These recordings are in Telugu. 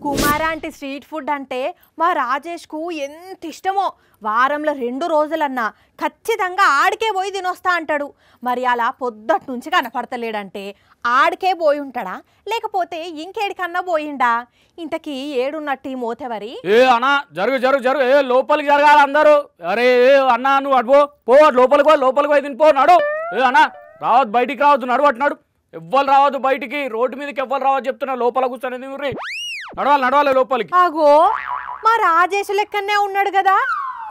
కుమారాంటి స్ట్రీట్ ఫుడ్ అంటే మా రాజేష్కు ఎంత ఇష్టమో. వారంలో 2 రోజులన్నా ఖచ్చితంగా ఆడికే పోయి తినొస్తా అంటాడు. మరి అలా పొద్దుటి నుంచి కనపడతలేడంటే ఆడికే పోయి ఉంటాడా లేకపోతే ఇంకేడికన్నా పోయిండా? ఇంతకీ ఏడున్నట్టు మోతెవరి? అన్నా జరుగు జరుగు జరుగు లోపలికి జరగాల అందరూ. అరే అన్నా నువ్వు అటు పో లోపలికి పోయి తినిపో నడు. అన్నా రావద్దు, బయటికి రావద్దు, నడు అటు నడు. ఎవ్వరు రావద్దు బయటికి, రోడ్డు మీదకి ఎవ్వరు రావద్దు చెప్తున్నా. లోపల కూర్చొని నడవాలి లోపలికి. ఆగో మా రాజేష్ లెక్కనే ఉన్నాడు కదా,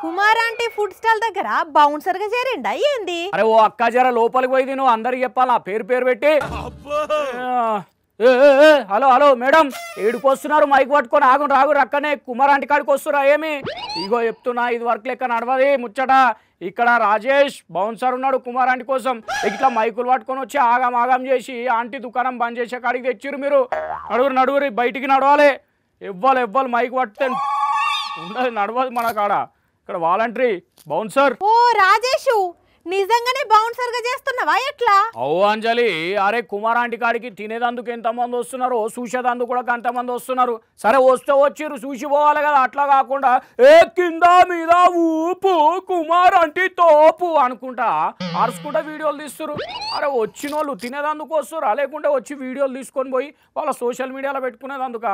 కుమారాంటి ఫుడ్ స్టాల్ దగ్గర బౌన్సర్ గా చేరిండా ఏంది? అరే ఓ అక్క జర లోపలికి పోయి నువ్వు అందరికి చెప్పాలా పేరు పెట్టి. హలో హలో మేడం, ఏడుకు వస్తున్నారు మైక్ పట్టుకొని? రాగు అక్కనే కుమారాంటి కాడికి వస్తురా ఏమి? ఇగో చెప్తున్నా, ఇది వర్క్ లెక్క నడవది ముచ్చట. ఇక్కడ రాజేష్ బౌన్సర్ ఉన్నాడు కుమారాంటి కోసం. ఇట్లా మైకులు పట్టుకొని వచ్చి ఆగం చేసి ఆంటీ దుకాణం బంద్ చేసే కాడికి తెచ్చిరు. మీరు నడుగురు బయటికి నడవాలి. ఎవ్వరు మైక్ పట్టితే ఉండదు, నడవదు మన కాడ. ఇక్కడ వాలంటరీ బౌన్సర్. ఓ రాజేషు, నిజంగానే బౌన్సర్ గా చేస్తున్నావా ఎట్లా? ఓ అంజలి, అరే కుమారాంటి కాడికి తినేదందుకు ఎంతమంది వస్తున్నారు, చూసేదందుకు కూడా అంతమంది వస్తున్నారు. సరే వస్తే వచ్చిర్రు, చూసిపోవాలి కదా. అట్లా కాకుండా కింద మీద ఊపు కుమారాంటి తోపు అనుకుంటా అరుచుకుంటా వీడియోలు తీస్తున్నారు. అరే వచ్చిన వాళ్ళు తినేదందుకు వస్తురా, లేకుంటే వచ్చి వీడియోలు తీసుకొని పోయి వాళ్ళ సోషల్ మీడియాలో పెట్టుకునేదందుక.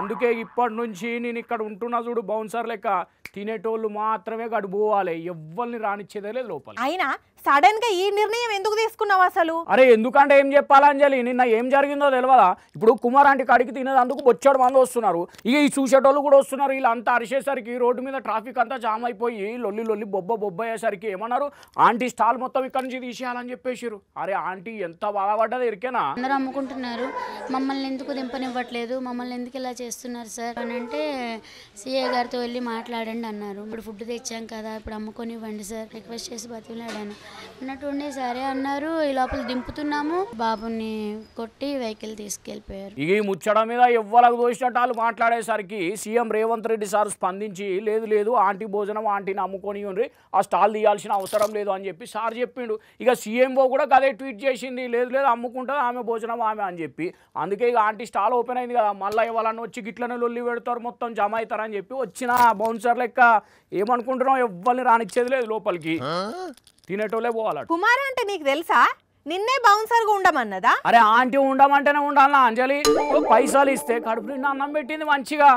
అందుకే ఇప్పటి నుంచి నేను ఇక్కడ ఉంటున్నా చూడు బౌన్సర్ లెక్క. తినేటోళ్ళు మాత్రమే గడుపోవాలి, ఎవ్వరిని రానిచ్చేదే లేదు లోపల. అయినా సడన్ గా ఈ నిర్ణయం ఎందుకు తీసుకున్నావు అసలు? అరే ఎందుకంటే ఏం చెప్పాలి అంజలి, నిన్న ఏం జరిగిందో తెలియదా? ఇప్పుడు కుమారాంటి కాడికి తినేదందుకు బొచ్చాడు మంది వస్తున్నారు. ఇక ఈ చూసేటోళ్ళు కూడా వస్తున్నారు. వీళ్ళంతా అరిసేసరికి రోడ్డు మీద ట్రాఫిక్ అంతా జామ్ అయిపోయి లొల్లి బొబ్బ అయ్యేసరికి ఏమన్నారు, ఆంటీ స్టాల్ మొత్తం ఇక్కడ నుంచి తీసేయాలని చెప్పేసారు. అరే ఆంటీ ఎంత బాధపడ్డది ఇరికేనా. అందరూ అమ్ముకుంటున్నారు, మమ్మల్ని ఎందుకు దింపనివ్వట్లేదు, మమ్మల్ని ఎందుకు ఇలా చేస్తున్నారు సార్ అని అంటే సిఏ గారితో వెళ్ళి మాట్లాడండి అన్నారు. ఇప్పుడు ఫుడ్ తెచ్చాం కదా, ఇప్పుడు అమ్ముకొనివ్వండి సార్ రిక్వెస్ట్ చేసి బతిలాడాను అన్నట్టుండే. సరే అన్నారు. ఈ లోపల దింపుతున్నాము, బాబుని కొట్టి వెహికల్ తీసుకెళ్ళిపోయారు. ఇక ఈ ముచ్చట మీద ఎవ్వరకు దోసినట్టు వాళ్ళు మాట్లాడేసరికి సీఎం రేవంత్ రెడ్డి సార్ స్పందించి లేదు ఆంటీ భోజనం ఆంటీని అమ్ముకొని ఆ స్టాల్ తీయాల్సిన అవసరం లేదు అని చెప్పి సార్ చెప్పిండు. ఇక సీఎంఓ కూడా అదే ట్వీట్ చేసింది, లేదు అమ్ముకుంటుంది ఆమె భోజనం ఆమె అని చెప్పి. అందుకే ఇక ఆంటీ స్టాల్ ఓపెన్ అయింది కదా, మళ్ళీ ఇవ్వాలని వచ్చి గిట్లనే లొల్లి పెడతారు, మొత్తం జమ అవుతారని చెప్పి వచ్చిన బౌన్సర్ లెక్క ఏమనుకుంటున్నావు, ఎవ్వరిని రానిచ్చేది లేదు లోపలికి, తినేటోళ్ళే పోవాలి. కుమారాంటి నీకు తెలుసా నిన్నే బౌన్సర్ గా ఉండమన్నదా? అరే ఆంటీ ఉండమంటేనే ఉండాలన్నా అంజలి, పైసలు ఇస్తే కడుపు నిండా అన్నం పెట్టింది మంచిగా,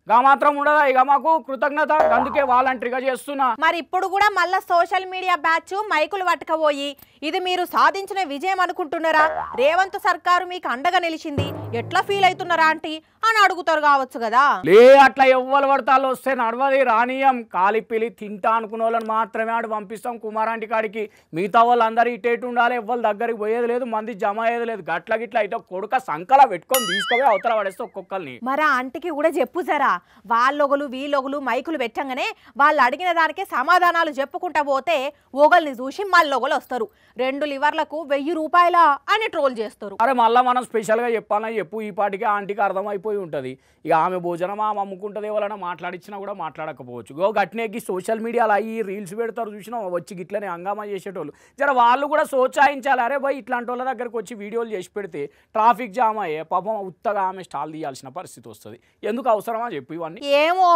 గా మాత్రం ఉండదా ఇక మాకు కృతజ్ఞత? అందుకే వాలంటరీగా చేస్తున్నా. మరి ఇప్పుడు కూడా మళ్ళా సోషల్ మీడియా బ్యాచ్ మైకులు పట్టుకపోయి ఇది మీరు సాధించిన విజయం అనుకుంటున్నారా, రేవంత్ సర్కారు మీకు అండగా నిలిచింది, ఎట్లా ఫీల్ అవుతున్నారా ఆంటీ అని అడుగుతారు కావచ్చు కదా. లే అట్లా ఎవ్వరు పడతాలు వస్తే నడవది, రానియం. కాలిపిలి తింటా అనుకున్న వాళ్ళని మాత్రమే ఆడు పంపిస్తాం కుమారాంటి కాడికి. మిగతా వాళ్ళు అందరూ ఇటేటు ఉండాలి, ఎవ్వరు దగ్గరికి పోయేది లేదు, మంది జమ అయ్యేది లేదు. గిట్ల అయితే కొడుక సంకలా పెట్టుకొని తీసుకొని అవతల పడేస్తే ఒక్కొక్కరిని. మరి ఆంటీకి కూడా చెప్పు జరా, వాళ్ళొగలు వీళ్ళొగలు మైకులు పెట్టంగానే వాళ్ళు అడిగిన దానికే సమాధానాలు చెప్పుకుంటా పోతే ఓగల్ని చూసి మళ్ళొగలు వస్తారు. 2 లివర్లకు 1000 రూపాయలా అని ట్రోల్ చేస్తారు. అరే మళ్ళీ మనం స్పెషల్గా చెప్పాలని చెప్పు, ఈ పాటికి ఆంటీకి అర్థమైపోయి ఉంటుంది. ఇక ఆమె భోజనం ఆమె అమ్ముకుంటుంది, ఎవరైనా మాట్లాడించినా కూడా మాట్లాడకపోవచ్చు. గట్టినేకి సోషల్ మీడియాలో అయ్యి రీల్స్ పెడతారు చూసినా, వచ్చి గిట్లనే హంగామా చేసేటోళ్ళు. జర వాళ్ళు కూడా సోచాయించాలి. అరే భయ్ ఇట్లాంటి వాళ్ళ దగ్గరకు వచ్చి వీడియోలు చేసి పెడితే ట్రాఫిక్ జామ్ అయ్యే పాపం ఉత్తగా ఆమె స్టాల్ తీయాల్సిన పరిస్థితి వస్తుంది. ఎందుకు అవసరమా చెప్పు ఇవన్నీ? ఏమో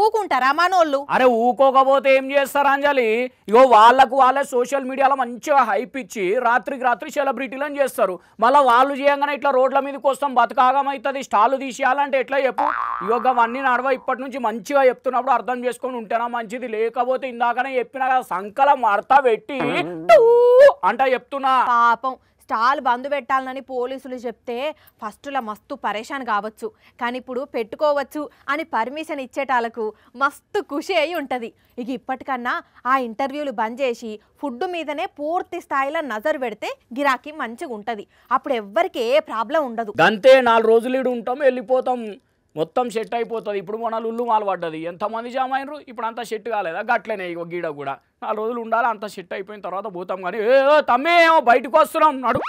ఊకుంటారా మనోళ్ళు? అరే ఊకోకపోతే ఏం చేస్తారు అంజలి? ఇగో వాళ్ళే సోషల్ మీడియాలో మంచిగా హైప్ ఇచ్చి రాత్రి సెలబ్రిటీలను చేస్తారు. మళ్ళీ వాళ్ళు చేయగానే ఇట్లా రోడ్ల మీదకి వస్తాం, బతకాగమవుతుంది, స్టాల్ తీసేయాలంటే ఎట్లా చెప్పు? ఇగో అవన్నీ నడవ. ఇప్పటి నుంచి మంచిగా చెప్తున్నప్పుడు అర్థం చేసుకొని ఉంటేనా మంచిది, లేకపోతే ఇందాకనే చెప్పినా కదా సంకల మడత పెట్టి అంట చెప్తున్నా. పాపం స్టాల్ బంద్ పెట్టాలని పోలీసులు చెప్తే ఫస్ట్లో మస్తు పరేషాన్ కావచ్చు, కానీ ఇప్పుడు పెట్టుకోవచ్చు అని పర్మిషన్ ఇచ్చేటాలకు మస్తు ఖుషి అయి ఉంటుంది. ఇక ఇప్పటికన్నా ఆ ఇంటర్వ్యూలు బంద్ చేసి ఫుడ్ మీదనే పూర్తి స్థాయిలో నజర్ పెడితే గిరాకీ మంచిగా ఉంటుంది. అప్పుడు ఎవ్వరికి ఏ ప్రాబ్లం ఉండదు. అంతే 4 రోజులు ఇడు ఉంటాం, వెళ్ళిపోతాం, మొత్తం సెట్ అయిపోతుంది. ఇప్పుడు మన లుల్లు మాలు పడ్డది, ఎంతమంది జామ్ అయినరు, ఇప్పుడు అంతా సెట్ కాలేదా? గట్లనే ఇక గీడ కూడా 4 రోజులు ఉండాలి, అంతా సెట్ అయిపోయిన తర్వాత పోతాం. కానీ తమ్మే బయటకు వస్తున్నాం, నడు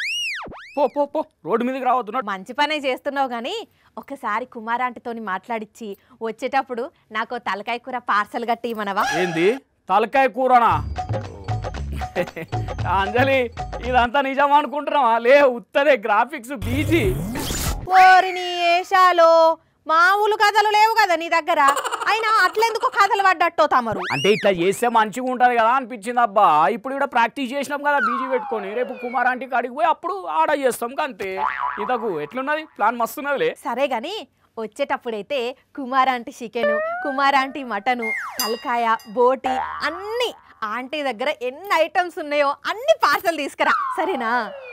పో రోడ్డు మీదకి రావద్దు. మంచి పనే చేస్తున్నావు, కానీ ఒకసారి కుమారాంటితోని మాట్లాడిచ్చి వచ్చేటప్పుడు నాకు తలకాయ కూర పార్సల్ కట్టి మనవా? ఏంది తలకాయ కూరనా? అంజలి ఇదంతా నిజం అనుకుంటున్నావా? లే ఉత్తదే గ్రాఫిక్స్ బీజీ. ఓరిని ఏషాలో మామూలు కథలు లేవు కదా నీ దగ్గర. అయినా అట్లెందుకు కథలు పడ్డట్టో తమరు. అంటే ఇట్లా చేస్తే మంచిగా ఉంటుంది కదా అనిపించింది అబ్బా. ఇప్పుడు కూడా ప్రాక్టీస్ చేసినాం కదా బీజీ పెట్టుకొని, రేపు కుమార్ ఆంటీ కాడికి పోయి అప్పుడు ఆర్డర్ చేస్తాం అంతే. ఇంతకు ఎట్లున్నది ప్లాన్? మస్తున్నదిలే. సరే గాని వచ్చేటప్పుడైతే కుమారాంటి చికెను, కుమారాంటి మటను, తలకాయ, బోటి అన్నీ ఆంటీ దగ్గర ఎన్ని ఐటమ్స్ ఉన్నాయో అన్ని పార్సల్ తీసుకురా, సరేనా?